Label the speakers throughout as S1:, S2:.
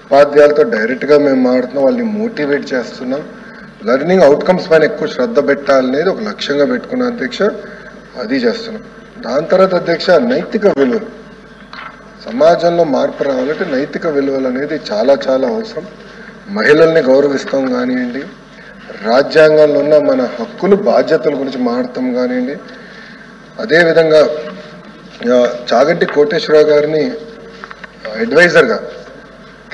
S1: ఉపాధ్యాయులతో డైరెక్ట్గా మేము మాట్లాడుతున్నాం, వాళ్ళని మోటివేట్ చేస్తున్నాం. లెర్నింగ్ అవుట్కమ్స్ పైన ఎక్కువ శ్రద్ధ పెట్టాలనేది ఒక లక్ష్యంగా పెట్టుకున్న అధ్యక్ష, అది చేస్తున్నాం. దాని తర్వాత అధ్యక్ష, నైతిక విలువలు, సమాజంలో మార్పు రావాలంటే నైతిక విలువలు అనేది చాలా చాలా అవసరం. మహిళల్ని గౌరవిస్తాం కానివ్వండి, రాజ్యాంగంలో ఉన్న మన హక్కులు బాధ్యతల గురించి మాట్లాడతాం కానివ్వండి. అదేవిధంగా చాగంటి కోటేశ్వరరావు గారిని అడ్వైజర్గా,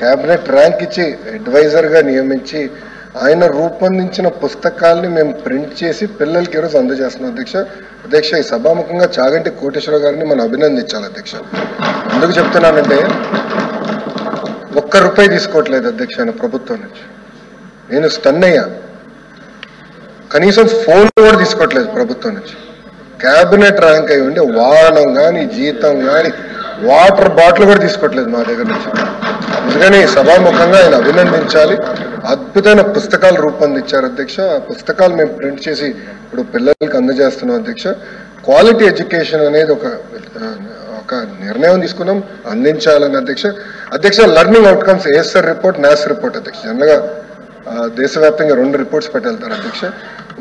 S1: క్యాబినెట్ ర్యాంక్ ఇచ్చి అడ్వైజర్గా నియమించి ఆయన రూపొందించిన పుస్తకాల్ని మేము ప్రింట్ చేసి పిల్లలకి ఈరోజు అందజేస్తున్నాం అధ్యక్ష. ఈ సభాముఖంగా చాగంటి కోటేశ్వరరావు గారిని మనం అభినందించాలి అధ్యక్ష. ఎందుకు చెప్తున్నానంటే ₹1 తీసుకోవట్లేదు అధ్యక్ష ఆయన ప్రభుత్వం నుంచి. నేను స్టన్ అయ్యా. కనీసం ఫోన్ కూడా తీసుకోవట్లేదు ప్రభుత్వం నుంచి. క్యాబినెట్ ర్యాంక్ అయి ఉండి వాహనం కానీ, జీతం కానీ, వాటర్ బాటిల్ కూడా తీసుకోవట్లేదు మా దగ్గర నుంచి. అందుకని సభాముఖంగా ఆయన అభినందించాలి. అద్భుతమైన పుస్తకాలు రూపొందించారు అధ్యక్ష. ఆ పుస్తకాలు మేము ప్రింట్ చేసి ఇప్పుడు పిల్లలకి అందజేస్తున్నాం అధ్యక్ష. క్వాలిటీ ఎడ్యుకేషన్ అనేది ఒక నిర్ణయం తీసుకున్నాం, అందించాలని అధ్యక్ష. Learning outcomes ASER report, NAS report అధ్యక్ష. జనరల్గా దేశవ్యాప్తంగా 2 రిపోర్ట్స్ పెట్టెళ్తారు అధ్యక్ష.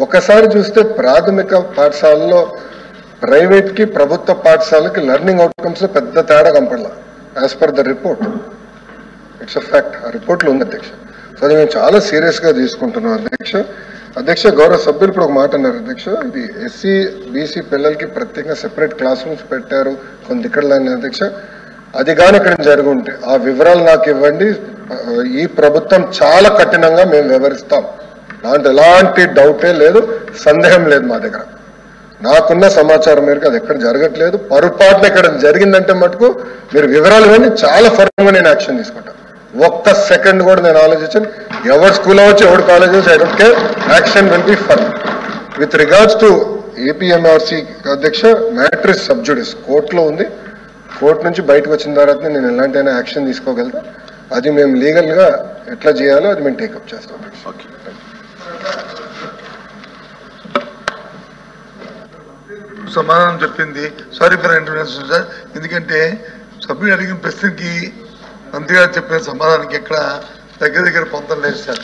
S1: ఒకసారి చూస్తే ప్రాథమిక పాఠశాలలో ప్రైవేట్కి, ప్రభుత్వ పాఠశాలకి లెర్నింగ్ అవుట్కమ్స్లో పెద్ద తేడా కనపడలా. As per the report, it's a fact. ఆ రిపోర్ట్లో ఉంది అధ్యక్ష. సో అది మేము చాలా సీరియస్గా తీసుకుంటున్నాం అధ్యక్ష. గౌరవ సభ్యులు ఇప్పుడు ఒక మాట అన్నారు అధ్యక్ష. ఇది ఎస్సీ బీసీ పిల్లలకి ప్రత్యేకంగా సెపరేట్ క్లాస్ రూమ్స్ పెట్టారు కొన్ని ఇక్కడ అధ్యక్ష. అది కానీ ఇక్కడ జరుగుంటే ఆ వివరాలు నాకు ఇవ్వండి. ఈ ప్రభుత్వం చాలా కఠినంగా మేము వివరిస్తాం. దాంట్లో ఎలాంటి డౌటే లేదు, సందేహం లేదు మా దగ్గర. నాకున్న సమాచారం మేరకు అది ఎక్కడ జరగట్లేదు. పొరపాటున ఇక్కడ జరిగిందంటే మటుకు మీరు వివరాలు ఇవ్వండి, చాలా ఫర్మ్గా నేను యాక్షన్ తీసుకుంటాను. ఒక్క సెకండ్ కూడా నేను ఆలోచించాను. ఎవరు స్కూల్ అవ్వచ్చు, ఎవరు కాలేజ్ అవ్వచ్చు, I don't care. Action will be firm. With regards to APMRC అధ్యక్ష, మ్యాటర్ ఇస్ సబ్జుడిస్, కోర్టులో ఉంది. కోర్టు నుంచి బయటకు వచ్చిన తర్వాత నేను ఎలాంటి అయినా యాక్షన్ తీసుకోగలుగుతా. అది మేము లీగల్గా ఎట్లా చేయాలో అది మేము టేకప్ చేస్తాం.
S2: సమాధానం చెప్పింది. Sorry for intuition sir. ఎందుకంటే సభ్యుడు అడిగిన ప్రశ్నకి మంత్రి గారు చెప్పిన సమాధానానికి ఎక్కడ దగ్గర పొందలేదు సార్.